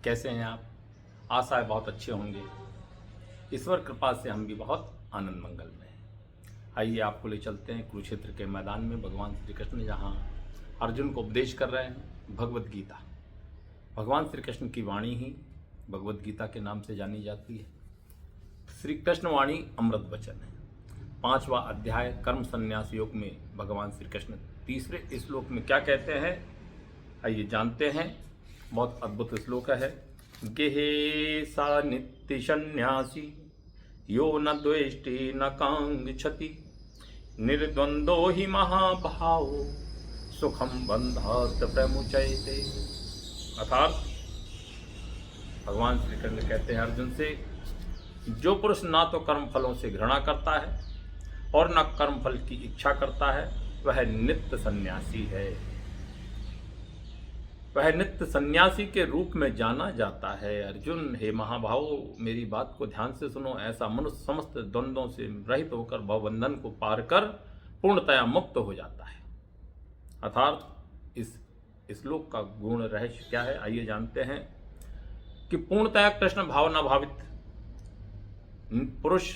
कैसे हैं आप? आशा है बहुत अच्छे होंगे। ईश्वर कृपा से हम भी बहुत आनंद मंगल में हैं। आइए आपको ले चलते हैं कुरुक्षेत्र के मैदान में। भगवान श्री कृष्ण जहाँ अर्जुन को उपदेश कर रहे हैं भगवत गीता। भगवान श्री कृष्ण की वाणी ही भगवत गीता के नाम से जानी जाती है। श्री कृष्ण वाणी अमृत वचन है। 5वां अध्याय कर्म संन्यास योग में भगवान श्री कृष्ण तीसरे श्लोक में क्या कहते हैं, आइए जानते हैं। बहुत अद्भुत श्लोक है। गेहे सा नित्य सन्यासी यो न द्वेष्टि न कांक्षति निर्द्वंदो ही महाभाव सुखम बंधात प्रमुचयते। अर्थात भगवान श्री कृष्ण कहते हैं अर्जुन से, जो पुरुष ना तो कर्म फलों से घृणा करता है और न कर्म फल की इच्छा करता है वह नित्य सन्यासी है। वह नित्य सन्यासी के रूप में जाना जाता है। अर्जुन, हे महाभाव, मेरी बात को ध्यान से सुनो। ऐसा मनुष्य समस्त द्वंद्वों से रहित होकर भवबंधन को पार कर पूर्णतया मुक्त हो जाता है। अर्थात इस श्लोक का गुण रहस्य क्या है, आइए जानते हैं कि पूर्णतया कृष्ण भावना भावित पुरुष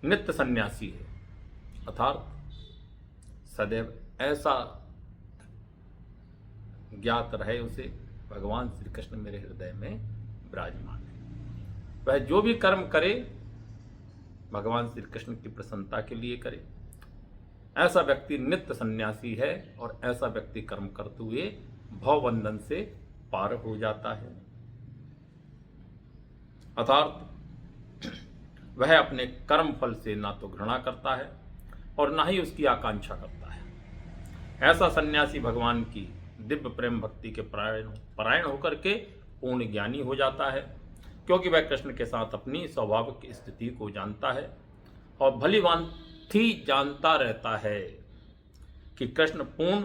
नित्य सन्यासी है। अर्थात सदैव ऐसा ज्ञात रहे उसे भगवान श्री कृष्ण मेरे हृदय में विराजमान है। वह जो भी कर्म करे भगवान श्री कृष्ण की प्रसन्नता के लिए करे। ऐसा व्यक्ति नित्य सन्यासी है और ऐसा व्यक्ति कर्म करते हुए भवबंधन से पार हो जाता है। अर्थात वह अपने कर्म फल से ना तो घृणा करता है और ना ही उसकी आकांक्षा करता है। ऐसा सन्यासी भगवान की दिव्य प्रेम भक्ति के परायण होकर के पूर्ण ज्ञानी हो जाता है, क्योंकि वह कृष्ण के साथ अपनी स्वाभाविक स्थिति को जानता है और भलीभांति जानता रहता है कि कृष्ण पूर्ण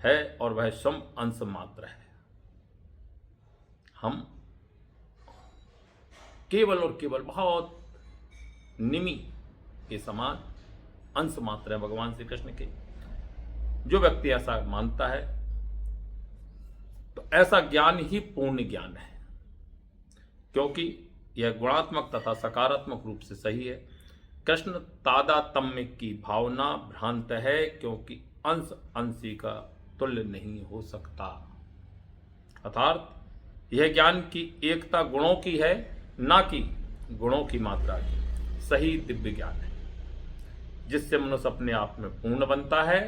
है और वह स्वयं अंश मात्र है। हम केवल और केवल बहुत निमि के समान अंश मात्र है भगवान श्री कृष्ण के। जो व्यक्ति ऐसा मानता है तो ऐसा ज्ञान ही पूर्ण ज्ञान है, क्योंकि यह गुणात्मक तथा सकारात्मक रूप से सही है। कृष्ण तादात्म्य की भावना भ्रांत है, क्योंकि अंश अंशी का तुल्य नहीं हो सकता। अर्थात यह ज्ञान की एकता गुणों की है, ना कि गुणों की मात्रा की। सही दिव्य ज्ञान है जिससे मनुष्य अपने आप में पूर्ण बनता है,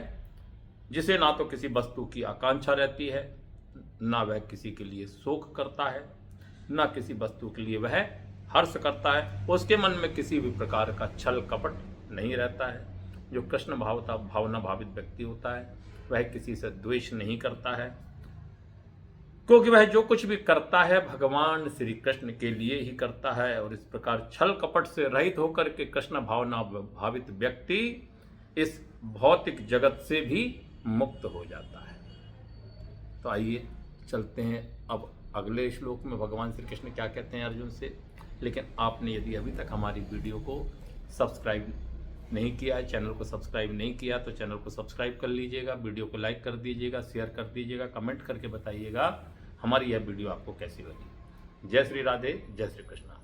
जिसे ना तो किसी वस्तु की आकांक्षा रहती है, ना वह किसी के लिए शोक करता है, ना किसी वस्तु के लिए वह हर्ष करता है। उसके मन में किसी भी प्रकार का छल कपट नहीं रहता है। जो कृष्ण भावना भावित व्यक्ति होता है वह किसी से द्वेष नहीं करता है, क्योंकि वह जो कुछ भी करता है भगवान श्री कृष्ण के लिए ही करता है। और इस प्रकार छल कपट से रहित होकर के कृष्ण भावना भावित व्यक्ति इस भौतिक जगत से भी मुक्त हो जाता है। तो आइए चलते हैं अब अगले श्लोक में भगवान श्री कृष्ण क्या कहते हैं अर्जुन से। लेकिन आपने यदि अभी तक हमारी वीडियो को सब्सक्राइब नहीं किया है, चैनल को सब्सक्राइब नहीं किया, तो चैनल को सब्सक्राइब कर लीजिएगा, वीडियो को लाइक कर दीजिएगा, शेयर कर दीजिएगा, कमेंट करके बताइएगा हमारी यह वीडियो आपको कैसी लगी। जय श्री राधे, जय श्री कृष्ण।